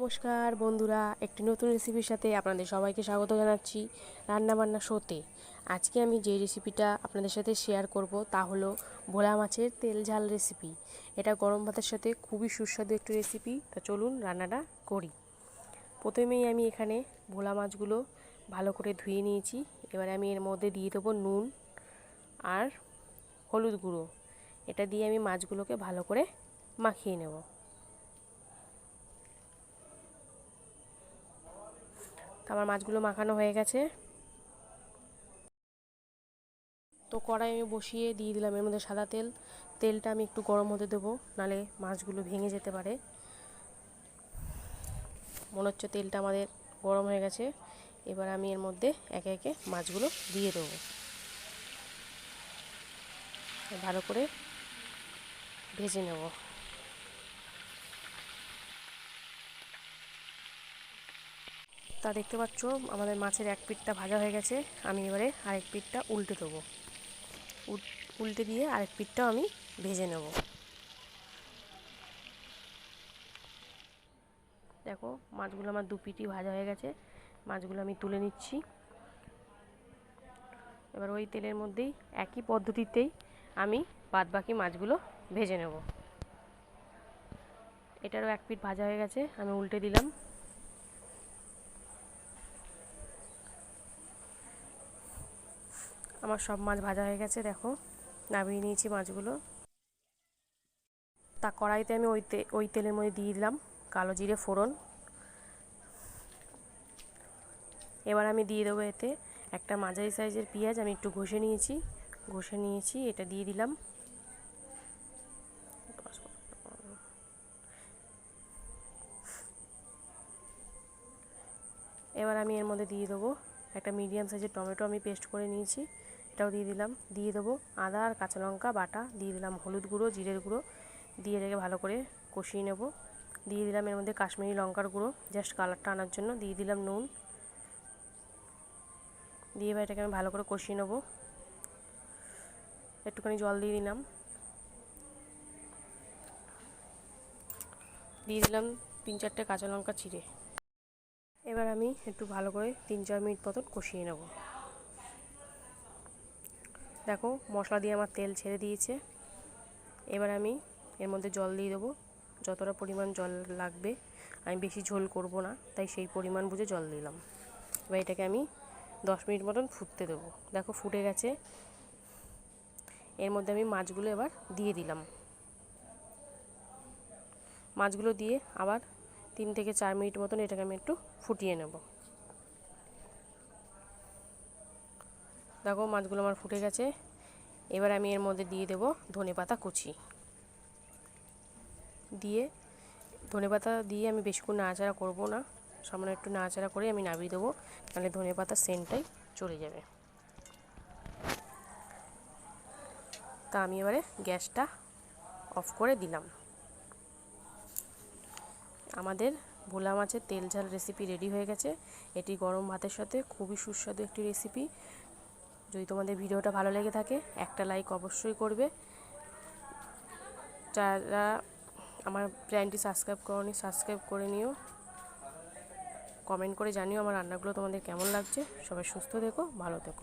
নমস্কার বন্ধুরা, একটি নতুন রেসিপির সাথে আপনাদের সবাইকে স্বাগত জানাচ্ছি রান্নাবান্না শোতে। আজকে আমি যে রেসিপিটা আপনাদের সাথে শেয়ার করব তা হলো ভোলা মাছের তেল ঝাল রেসিপি। এটা গরম ভাতের সাথে খুবই সুস্বাদু একটি রেসিপি। তা চলুন রান্নাটা করি। প্রথমেই আমি এখানে ভোলা মাছগুলো ভালো করে ধুয়ে নিয়েছি। এবারে আমি এর মধ্যে দিয়ে দেবো নুন আর হলুদ গুঁড়ো। এটা দিয়ে আমি মাছগুলোকে ভালো করে মাখিয়ে নেব। আমার মাছগুলো মাখানো হয়ে গেছে। তো কড়াই আমি বসিয়ে দিয়ে দিলাম এর মধ্যে সাদা তেল। তেলটা আমি একটু গরম হতে দেবো, নালে মাছগুলো ভেঙে যেতে পারে। মনে হচ্ছে তেলটা আমাদের গরম হয়ে গেছে। এবার আমি এর মধ্যে একে একে মাছগুলো দিয়ে দেবো, ভালো করে ভেজে নেব। তা দেখতে পাচ্ছ আমাদের মাছের এক পিঠটা ভাজা হয়ে গেছে। আমি এবারে আরেক পিঠটা উল্টে দেবো। উল্টে দিয়ে আরেক পিঠটাও আমি ভেজে নেব। দেখো মাছগুলো আমার দু পিঠই ভাজা হয়ে গেছে। মাছগুলো আমি তুলে নিচ্ছি। এবার ওই তেলের মধ্যেই একই পদ্ধতিতেই আমি বাদবাকি মাছগুলো ভেজে নেব। এটারও এক পিঠ ভাজা হয়ে গেছে, আমি উল্টে দিলাম। আমার সব মাছ ভাজা হয়ে গেছে, দেখো নামিয়ে নিয়েছি মাছগুলো। তা কড়াইতে আমি ওই তেলের মধ্যে দিয়ে দিলাম কালো জিরে ফোড়ন। এবার আমি দিয়ে দেবো এতে একটা মাঝারি সাইজের পেঁয়াজ আমি একটু ঘষে নিয়েছি, এটা দিয়ে দিলাম। এবার আমি এর মধ্যে দিয়ে দেবো একটা মিডিয়াম সাইজের টমেটো আমি পেস্ট করে নিয়েছি, এটাও দিয়ে দিলাম। দিয়ে দেবো আদা আর কাঁচা লঙ্কা বাটা, দিয়ে দিলাম হলুদ গুঁড়ো জিরের গুঁড়ো, দিয়ে রেখে ভালো করে কষিয়ে নেব। দিয়ে দিলাম এর মধ্যে কাশ্মীরি লঙ্কার গুঁড়ো জাস্ট কালারটা আনার জন্য, দিয়ে দিলাম নুন। দিয়ে এবার এটাকে আমি ভালো করে কষিয়ে নেব। একটুখানি জল দিয়ে দিলাম। দিয়ে দিলাম 3-4টে কাঁচা লঙ্কা চিড়ে। এবার আমি একটু ভালো করে 3-4 মিনিট মতন কষিয়ে নেব। দেখো মশলা দিয়ে আমার তেল ছেড়ে দিয়েছে। এবার আমি এর মধ্যে জল দিয়ে দেবো, যতটা পরিমাণ জল লাগবে। আমি বেশি ঝোল করব না, তাই সেই পরিমাণ বুঝে জল দিলাম। এবার এটাকে আমি 10 মিনিট মতন ফুটতে দেবো। দেখো ফুটে গেছে। এর মধ্যে আমি মাছগুলো এবার দিয়ে দিলাম। মাছগুলো দিয়ে আবার 3-4 মিনিট মতন এটাকে আমি একটু ফুটিয়ে নেব। দেখো মাছগুলো আমার ফুটে গেছে। এবার আমি এর মধ্যে দিয়ে দেবো ধনেপাতা কুচি। ধনেপাতা দিয়ে আমি বেশিক্ষণ নাড়াচাড়া করব না, সামান্য একটু নাড়াচাড়া করে আমি নামিয়ে দেবো, নাহলে ধনেপাতার সেন্টটাই চলে যাবে। তা আমি এবারে গ্যাসটা অফ করে দিলাম। আমাদের ভোলা মাছের তেল ঝাল রেসিপি রেডি হয়ে গেছে। এটি গরম ভাতের সাথে খুবই সুস্বাদু একটি রেসিপি। যদি তোমাদের ভিডিওটা ভালো লেগে থাকে একটা লাইক অবশ্যই করবে। যারা আমার চ্যানেলটি সাবস্ক্রাইব করোনি সাবস্ক্রাইব করে নিও। কমেন্ট করে জানিও আমার রান্নাগুলো তোমাদের কেমন লাগছে। সবাই সুস্থ থেকো, ভালো থেকো।